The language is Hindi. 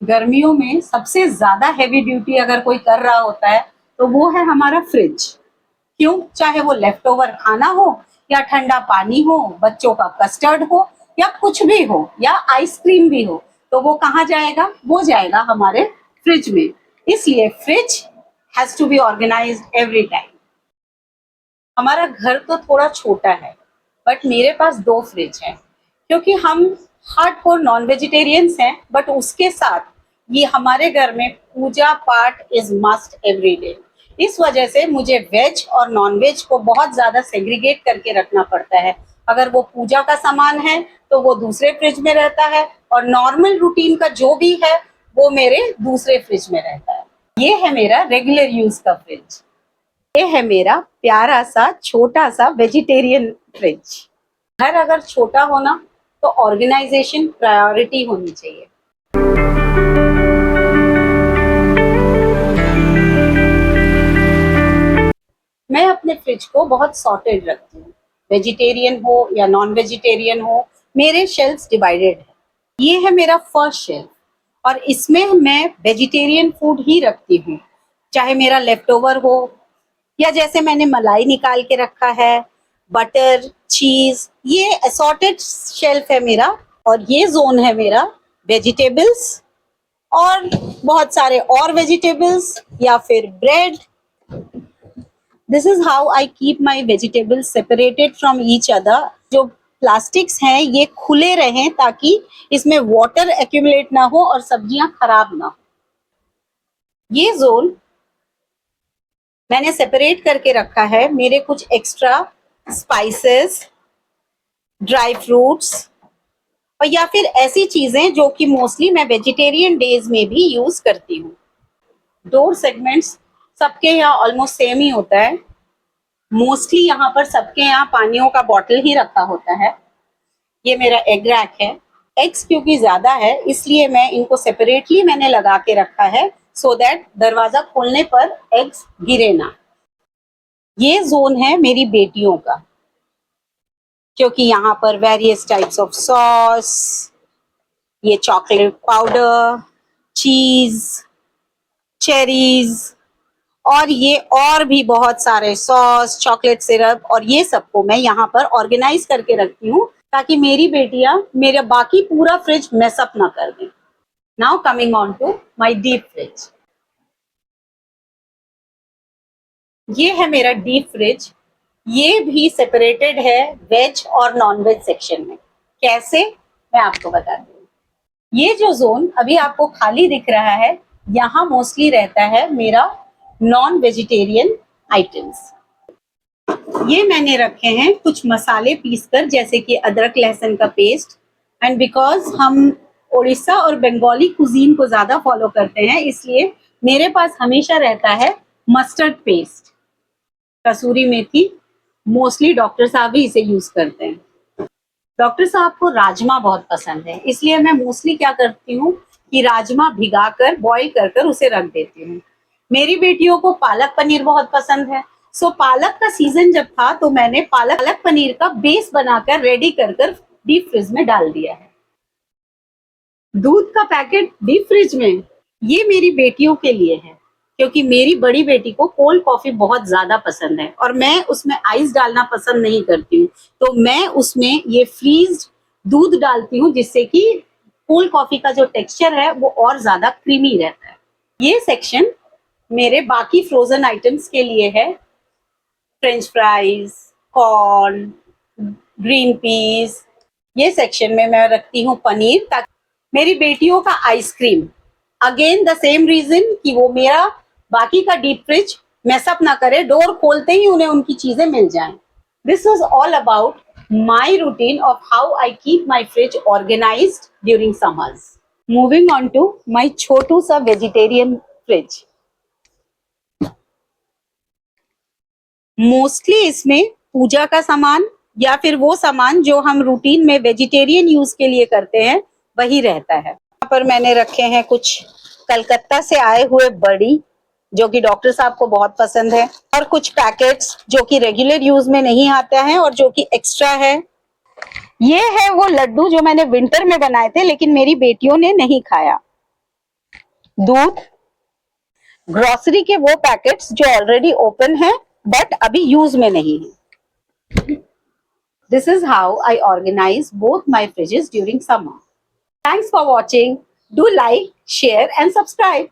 गर्मियों में सबसे ज्यादा हैवी ड्यूटी अगर कोई कर रहा होता है तो वो है हमारा फ्रिज। क्यों? चाहे वो लेफ्ट ओवर खाना हो या ठंडा पानी हो, बच्चों का कस्टर्ड हो या कुछ भी हो या आइसक्रीम भी हो, तो वो कहाँ जाएगा? वो जाएगा हमारे फ्रिज में। इसलिए fridge has to be organised every time. हमारा घर तो थोड़ा छोटा है, बट मेरे पास 2 फ्रिज हैं क्योंकि हम हार्डकोर नॉन वेजिटेरियंस हैं। बट उसके साथ ये हमारे घर में पूजा पाठ इज मस्ट एवरी डे। इस वजह से मुझे वेज और नॉन वेज को बहुत ज्यादा सेग्रीगेट करके रखना पड़ता है। अगर वो पूजा का सामान है तो वो दूसरे फ्रिज में रहता है, और नॉर्मल रूटीन का जो भी है वो मेरे दूसरे फ्रिज में रहता है। ये है मेरा रेगुलर यूज का फ्रिज। ये है मेरा प्यारा सा छोटा सा वेजिटेरियन फ्रिज। घर अगर छोटा हो ना तो ऑर्गेनाइजेशन प्रायोरिटी होनी चाहिए। मैं अपने फ्रिज को बहुत सॉर्टेड रखती हूँ। वेजिटेरियन हो या नॉन वेजिटेरियन हो, मेरे शेल्फ्स डिवाइडेड है। ये है मेरा फर्स्ट शेल्फ, और इसमें मैं वेजिटेरियन फूड ही रखती हूँ, चाहे मेरा लेफ्ट ओवर हो या जैसे मैंने मलाई निकाल के रखा है, बटर, चीज। ये असॉर्टेड शेल्फ है मेरा। और ये जोन है मेरा वेजिटेबल्स और बहुत सारे और वेजिटेबल्स या फिर bread. This is how I keep my vegetables separated from each other. जो प्लास्टिक्स हैं ये खुले रहें ताकि इसमें वाटर एक्यूमुलेट ना हो और सब्जियां खराब ना हो। ये जोन मैंने सेपरेट करके रखा है मेरे कुछ एक्स्ट्रा स्पाइसेस, ड्राई फ्रूट्स और या फिर ऐसी चीजें जो कि मोस्टली मैं वेजिटेरियन डेज में भी यूज करती हूँ। डोर सेगमेंट्स सबके यहाँ ऑलमोस्ट सेम ही होता है। मोस्टली यहाँ पर सबके यहाँ पानियों का बॉटल ही रखा होता है। ये मेरा एग रैक है। एग्स क्योंकि ज्यादा है इसलिए मैं इनको सेपरेटली मैंने लगा के रखा है, सो दैट दरवाजा खोलने पर एग्स गिरे ना। ये जोन है मेरी बेटियों का, क्योंकि यहाँ पर वेरियस टाइप्स ऑफ सॉस, ये चॉकलेट पाउडर, चीज, चेरीज और ये और भी बहुत सारे सॉस, चॉकलेट सिरप और ये सबको मैं यहाँ पर ऑर्गेनाइज करके रखती हूँ ताकि मेरी बेटियां मेरा बाकी पूरा फ्रिज मेसअप ना कर दें। Now coming on to my deep fridge. ये है मेरा डीप फ्रिज। ये भी सेपरेटेड है वेज और नॉन वेज सेक्शन में। कैसे? मैं आपको बताती हूँ। ये जो जोन अभी आपको खाली दिख रहा है, यहाँ मोस्टली रहता है मेरा नॉन वेजिटेरियन आइटम्स। ये मैंने रखे हैं कुछ मसाले पीसकर, जैसे कि अदरक लहसुन का पेस्ट। एंड बिकॉज हम उड़ीसा और बंगाली कुजीन को ज्यादा फॉलो करते हैं, इसलिए मेरे पास हमेशा रहता है मस्टर्ड पेस्ट। कसूरी मेथी, मोस्टली डॉक्टर साहब भी इसे यूज करते हैं। डॉक्टर साहब को राजमा बहुत पसंद है, इसलिए मैं मोस्टली क्या करती हूँ कि राजमा भिगाकर बॉईल कर कर उसे रख देती हूँ। मेरी बेटियों को पालक पनीर बहुत पसंद है, सो पालक का सीजन जब था तो मैंने पालक पनीर का बेस बनाकर रेडी कर कर डीप फ्रिज में डाल दिया है। दूध का पैकेट डीप फ्रिज में, ये मेरी बेटियों के लिए है, क्योंकि मेरी बड़ी बेटी को कोल्ड कॉफी बहुत ज्यादा पसंद है और मैं उसमें आइस डालना पसंद नहीं करती हूँ, तो मैं उसमें ये फ्रीज दूध डालती हूँ जिससे कि कोल्ड कॉफी का जो टेक्सचर है वो और ज्यादा क्रीमी रहता है। ये सेक्शन मेरे बाकी फ्रोजन आइटम्स के लिए है। French fries, corn, green peas. ये सेक्शन में मैं रखती हूँ पनीर। ताकि मेरी बेटियों का ice cream, again the same reason कि वो मेरा बाकी का डीप फ्रिज मैसअप ना करे, डोर खोलते ही उन्हें उनकी चीजें मिल जाएं। This was all about my routine of how I keep my fridge organized during summers. Moving on to my छोटू सा वेजिटेरियन फ्रिज। मोस्टली इसमें पूजा का सामान या फिर वो सामान जो हम रूटीन में वेजिटेरियन यूज के लिए करते हैं वही रहता है। यहाँ पर मैंने रखे हैं कुछ कलकत्ता से आए हुए बड़ी, जो कि डॉक्टर साहब को बहुत पसंद है, और कुछ पैकेट्स जो कि रेगुलर यूज में नहीं आता है और जो कि एक्स्ट्रा है। ये है वो लड्डू जो मैंने विंटर में बनाए थे लेकिन मेरी बेटियों ने नहीं खाया। दूध, ग्रोसरी के वो पैकेट्स जो ऑलरेडी ओपन है बट अभी यूज में नहीं है। This is how I organize both my fridges during summer. Thanks for watching. Do like, share and subscribe.